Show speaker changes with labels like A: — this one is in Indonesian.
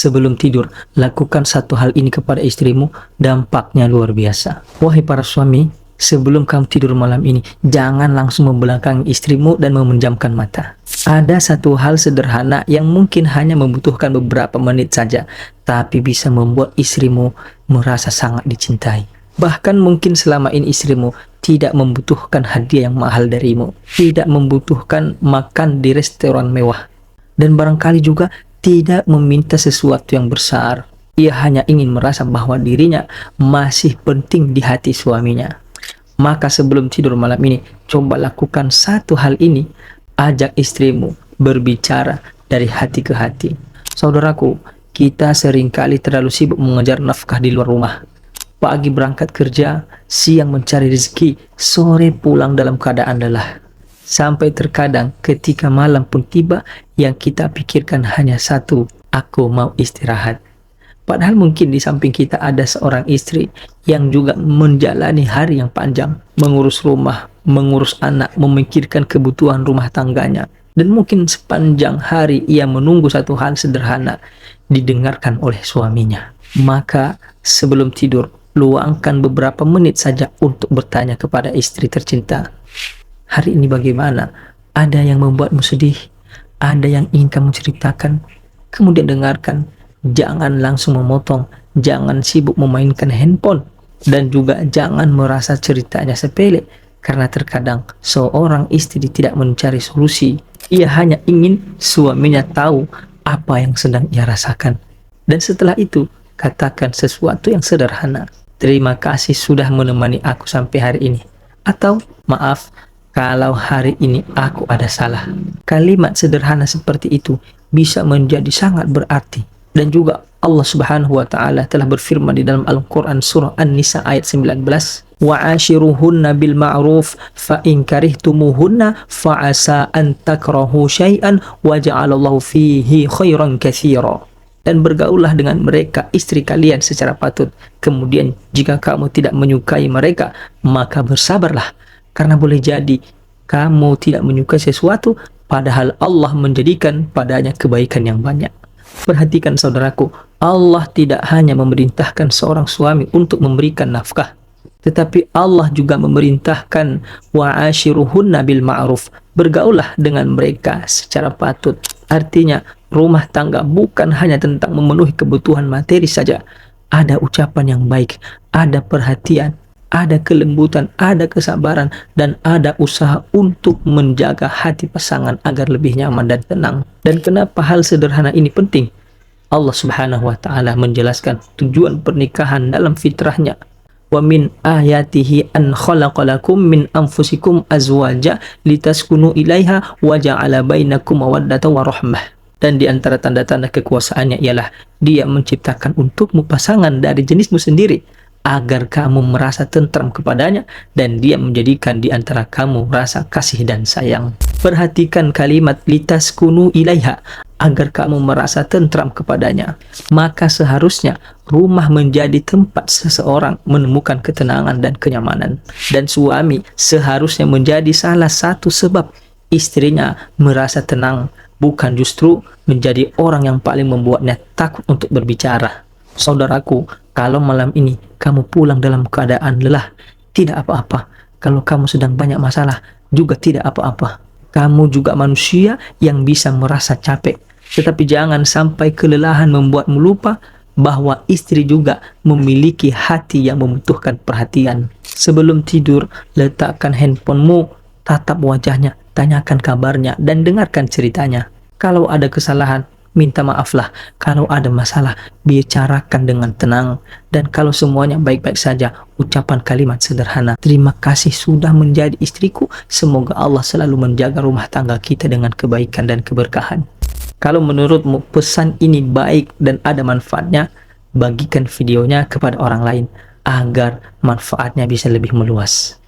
A: Sebelum tidur, lakukan satu hal ini kepada istrimu, dampaknya luar biasa. Wahai para suami, sebelum kamu tidur malam ini, jangan langsung membelakangi istrimu dan memejamkan mata. Ada satu hal sederhana yang mungkin hanya membutuhkan beberapa menit saja, tapi bisa membuat istrimu merasa sangat dicintai. Bahkan mungkin selama ini istrimu tidak membutuhkan hadiah yang mahal darimu, tidak membutuhkan makan di restoran mewah, dan barangkali juga tidak meminta sesuatu yang besar. Ia hanya ingin merasa bahwa dirinya masih penting di hati suaminya. Maka sebelum tidur malam ini, coba lakukan satu hal ini. Ajak istrimu berbicara dari hati ke hati. Saudaraku, kita seringkali terlalu sibuk mengejar nafkah di luar rumah. Pagi berangkat kerja, siang mencari rezeki, sore pulang dalam keadaan lelah. Sampai terkadang ketika malam pun tiba, yang kita pikirkan hanya satu, aku mau istirahat. Padahal mungkin di samping kita ada seorang istri yang juga menjalani hari yang panjang, mengurus rumah, mengurus anak, memikirkan kebutuhan rumah tangganya. Dan mungkin sepanjang hari ia menunggu satu hal sederhana, didengarkan oleh suaminya. Maka sebelum tidur, luangkan beberapa menit saja untuk bertanya kepada istri tercinta. Hari ini bagaimana? Ada yang membuatmu sedih? Ada yang ingin kamu ceritakan? Kemudian dengarkan. Jangan langsung memotong. Jangan sibuk memainkan handphone. Dan juga jangan merasa ceritanya sepele. Karena terkadang seorang istri tidak mencari solusi. Ia hanya ingin suaminya tahu apa yang sedang ia rasakan. Dan setelah itu, katakan sesuatu yang sederhana. Terima kasih sudah menemani aku sampai hari ini. Atau, maaf, kalau hari ini aku ada salah. Kalimat sederhana seperti itu bisa menjadi sangat berarti. Dan juga Allah Subhanahu wa Ta'ala telah berfirman di dalam Al-Quran surah An-Nisa ayat 19, wa'ashiruhunna bil ma'ruf fa in karihtumuhunna fa asa an takrahu syai'an wa ja'alallahu fihi khairan katsira. Dan bergaullah dengan mereka, istri kalian, secara patut. Kemudian jika kamu tidak menyukai mereka, maka bersabarlah. Karena boleh jadi kamu tidak menyukai sesuatu, padahal Allah menjadikan padanya kebaikan yang banyak. Perhatikan saudaraku, Allah tidak hanya memerintahkan seorang suami untuk memberikan nafkah, tetapi Allah juga memerintahkan wa'ashiruhunna bil ma'ruf, bergaullah dengan mereka secara patut. Artinya, rumah tangga bukan hanya tentang memenuhi kebutuhan materi saja. Ada ucapan yang baik, ada perhatian, ada kelembutan, ada kesabaran, dan ada usaha untuk menjaga hati pasangan agar lebih nyaman dan tenang. Dan kenapa hal sederhana ini penting? Allah Subhanahu wa Ta'ala menjelaskan tujuan pernikahan dalam fitrahnya. Wa min ayatihi an khalaqalakum min anfusikum azwaja litaskunu ilaiha wa ja'ala bainakum mawaddatan wa rahmah. Dan di antara tanda-tanda kekuasaannya ialah Dia menciptakan untukmu pasangan dari jenismu sendiri, agar kamu merasa tentram kepadanya, dan Dia menjadikan di antara kamu rasa kasih dan sayang. Perhatikan kalimat litaskunu ilaiha, agar kamu merasa tentram kepadanya. Maka seharusnya rumah menjadi tempat seseorang menemukan ketenangan dan kenyamanan. Dan suami seharusnya menjadi salah satu sebab istrinya merasa tenang, bukan justru menjadi orang yang paling membuatnya takut untuk berbicara. Saudaraku, kalau malam ini kamu pulang dalam keadaan lelah, tidak apa-apa. Kalau kamu sedang banyak masalah, juga tidak apa-apa. Kamu juga manusia yang bisa merasa capek. Tetapi jangan sampai kelelahan membuatmu lupa bahwa istri juga memiliki hati yang membutuhkan perhatian. Sebelum tidur, letakkan handphonemu, tatap wajahnya, tanyakan kabarnya, dan dengarkan ceritanya. Kalau ada kesalahan, minta maaflah. Kalau ada masalah, bicarakan dengan tenang. Dan kalau semuanya baik-baik saja, ucapan kalimat sederhana, terima kasih sudah menjadi istriku. Semoga Allah selalu menjaga rumah tangga kita dengan kebaikan dan keberkahan. Kalau menurutmu pesan ini baik dan ada manfaatnya, bagikan videonya kepada orang lain agar manfaatnya bisa lebih meluas.